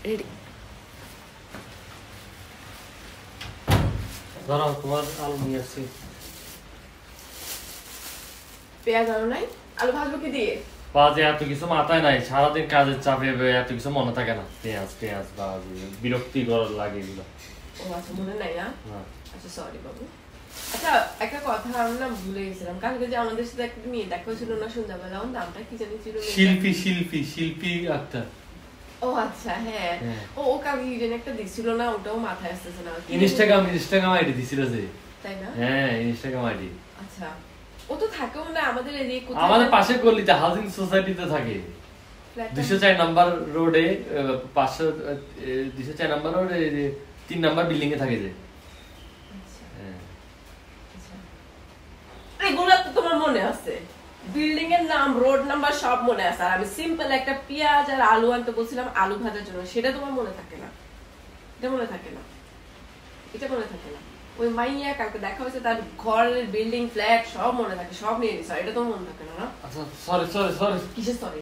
Ready. দাঁড়াও, তোমার আলু নিয়ে আসছি। পেঁয়াজ আলু নাই? আলু ভাজবো কি দিয়ে? বাজে এত কিছু মাথায় নাই, সারাদিন কাজের চাপে এত কিছু মনে থাকে না। পেঁয়াজ পেঁয়াজ বাজে বিরক্তিকর লাগে এগুলো। ও আচ্ছা, মনে নাই না? না। আচ্ছা সরি বাবু। আচ্ছা একটা কথা আমি না ভুলে গেছিলাম, কালকে যে আমাদের সাথে একটা মেয়ে দেখা হয়েছিল না সন্ধ্যাবেলা, ওর নামটা কি জানি ছিল? শিল্পী আক্তার। ও আচ্ছা, হ্যাঁ। ও কালকে কি জানি একটা দিছিল না, ওটাও মাথায় আসতেছে না। ইনস্টাগ্রাম আইডি দিছিল যে, তাই না? হ্যাঁ ইনস্টাগ্রাম আইডি। আচ্ছা, ও তো থাকেও না আমাদের এই কোথায়, আমাদের পাশে গলিতে হাউজিং সোসাইটিতে থাকে, 204 নাম্বার রোডে, 204 নাম্বার রোডে 3 নাম্বার বিল্ডিং এ থাকে যে। এগুলো তো তোমার মনে আছে, বিল্ডিং এর নাম, রোড নাম্বার সব মনে আছে। আর আমি সিম্পল একটা পেঁয়াজ আর আলু আনতে বলছিলাম আলু ভাজার জন্য, সেটা তোমার মনে থাকে না। এটা মনে থাকে না, এটা মনে থাকে না। ওই মাইয়া কালকে দেখা হয়েছে, তার ঘরের বিল্ডিং ফ্ল্যাট সব মনে থাকে, সব নিয়ে নিছে, এটা তোমার মনে থাকে না। আচ্ছা সরি সরি সরি। কিসের সরি?